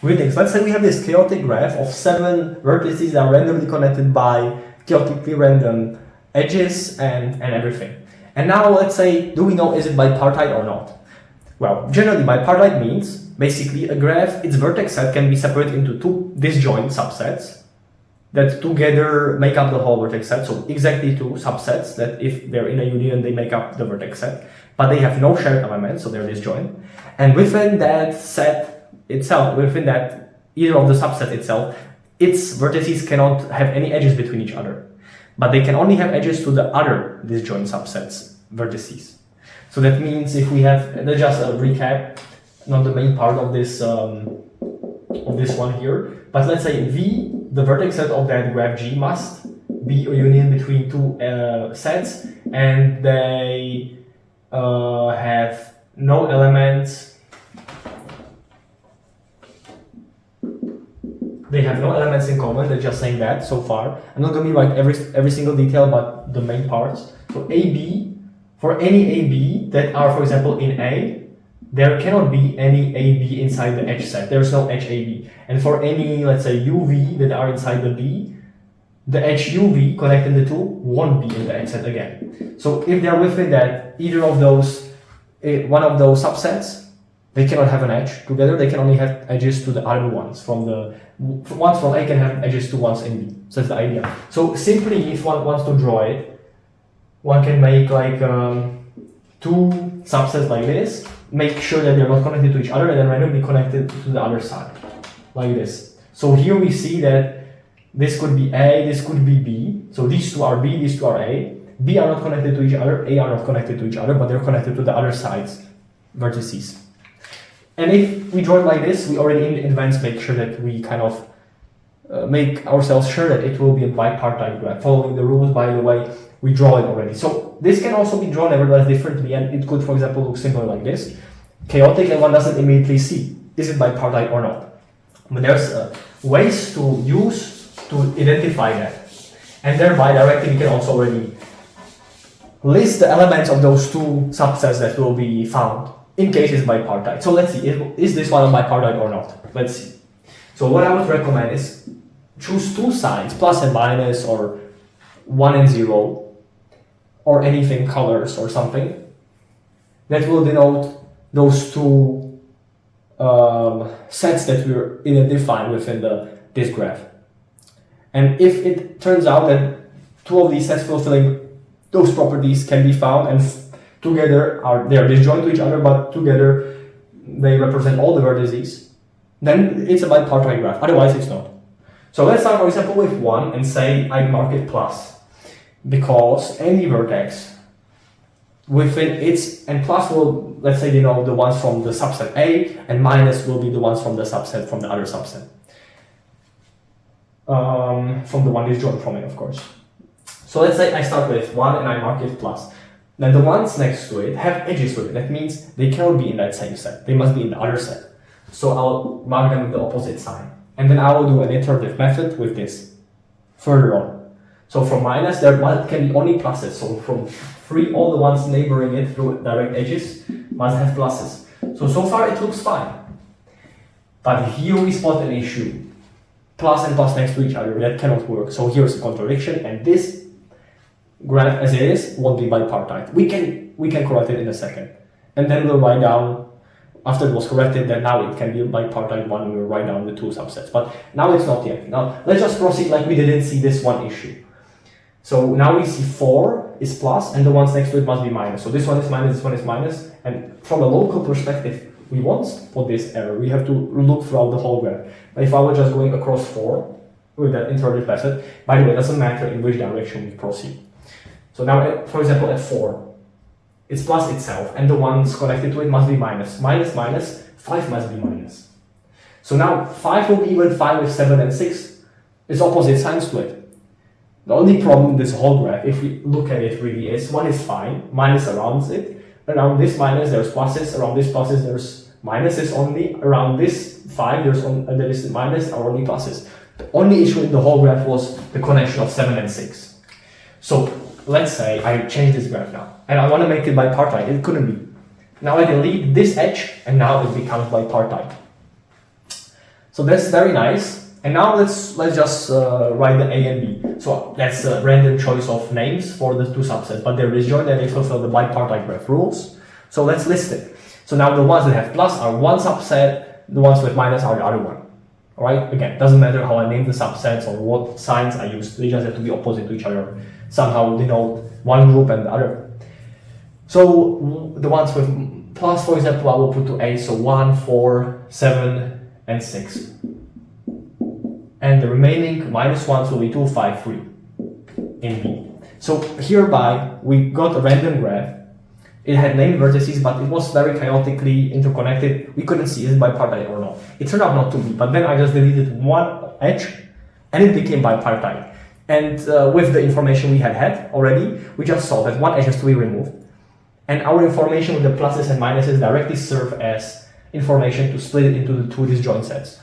Greetings. Let's say we have this chaotic graph of 7 vertices that are randomly connected by chaotically random edges and everything. And now let's say, do we know is it bipartite or not? Well, generally bipartite means basically a graph, its vertex set can be separated into 2 disjoint subsets that together make up the whole vertex set. So exactly 2 subsets that if they're in a union, they make up the vertex set, but they have no shared elements, so they're disjoint. And within that set itself, within that either of the subsets itself, its vertices cannot have any edges between each other, but they can only have edges to the other disjoint subsets vertices. So that means if we have, just a recap, not the main part of this one here, but let's say V, the vertex set of that graph G, must be a union between 2 sets, and they have no elements. They have no elements in common. They're just saying that so far. I'm not going to write every single detail, but the main parts. So AB, for any AB that are, for example, in A, there cannot be any AB inside the edge set. There's no edge AB. And for any, let's say, UV that are inside the B, the edge UV connecting the 2 won't be in the edge set again. So if they're within that, either of those, one of those subsets, they cannot have an edge together. They can only have edges to the other ones. Ones from A can have edges to ones in B. So that's the idea. So simply, if one wants to draw it, one can make like 2 subsets like this, make sure that they're not connected to each other, and then randomly connected to the other side, like this. So here we see that this could be A, this could be B. So these 2 are B, these 2 are A. B are not connected to each other, A are not connected to each other, but they're connected to the other side's vertices. And if we draw it like this, we already in advance make sure that we kind of make ourselves sure that it will be a bipartite graph. Following the rules, by the way, we draw it already. So this can also be drawn nevertheless differently, and it could, for example, look similar like this. Chaotic, and one doesn't immediately see, is it bipartite or not? But there's ways to use to identify that. And thereby directly we can also already list the elements of those 2 subsets that will be found in case it's bipartite. So let's see, is this one a bipartite or not? Let's see. So what I would recommend is choose 2 signs, plus and minus, or 1 and 0, or anything, colors or something, that will denote those 2 sets that we're identifying within this graph. And if it turns out that 2 of these sets fulfilling those properties can be found, and together they are disjoint to each other, but together they represent all the vertices, then it's a bipartite graph. Otherwise, it's not. So let's start, for example, with 1 and say I mark it plus, because any vertex within its, and plus will, let's say, the ones from the subset A, and minus will be the ones from the subset from the other subset. From the one disjoint from it, of course. So let's say I start with 1 and I mark it plus. Then the ones next to it have edges with it. That means they cannot be in that same set. They must be in the other set. So I'll mark them with the opposite sign. And then I will do an iterative method with this further on. So from minus, there can be only pluses. So from 3, all the ones neighboring it through direct edges must have pluses. So far it looks fine. But here we spot an issue. Plus and plus next to each other, that cannot work. So here's a contradiction, and this graph as it is won't be bipartite. We can correct it in a second. And then we'll write down, after it was corrected, that now it can be a bipartite one, and we'll write down the 2 subsets. But now it's not yet. Now let's just proceed like we didn't see this one issue. So now we see 4 is plus, and the ones next to it must be minus. So this one is minus, this one is minus, and from a local perspective, we won't spot this error. We have to look throughout the whole graph. But if I were just going across 4 with that iterative method, by the way, it doesn't matter in which direction we proceed. So now, for example, at 4, it's plus itself, and the ones connected to it must be minus. Minus, minus, 5 must be minus. So now 5 will be even 5 with 7 and 6. It's opposite signs to it. The only problem in this whole graph, if we look at it really, is 1 is fine, minus around it. Around this minus, there's pluses. Around this pluses, there's minuses only. Around this 5, there is minus or only pluses. The only issue in the whole graph was the connection of 7 and 6. So let's say I change this graph now, and I want to make it bipartite. It couldn't be. Now I delete this edge, and now it becomes bipartite. So that's very nice. And now let's just write the A and B. So that's a random choice of names for the two subsets, but they're disjoint and they fulfill the bipartite graph rules. So let's list it. So now the ones that have plus are one subset, the ones with minus are the other one. Alright, again, doesn't matter how I name the subsets or what signs I use, they just have to be opposite to each other. Somehow denote one group and the other. So the ones with plus, for example, I will put to A, so 1, 4, 7, and 6. And the remaining minus ones will be 2, 5, 3 in B. So hereby we got a random graph. It had named vertices, but it was very chaotically interconnected. We couldn't see is it bipartite or not. It turned out not to be, but then I just deleted one edge and it became bipartite. And with the information we had already, we just saw that one edge has to be removed. And our information with the pluses and minuses directly serve as information to split it into the two disjoint sets.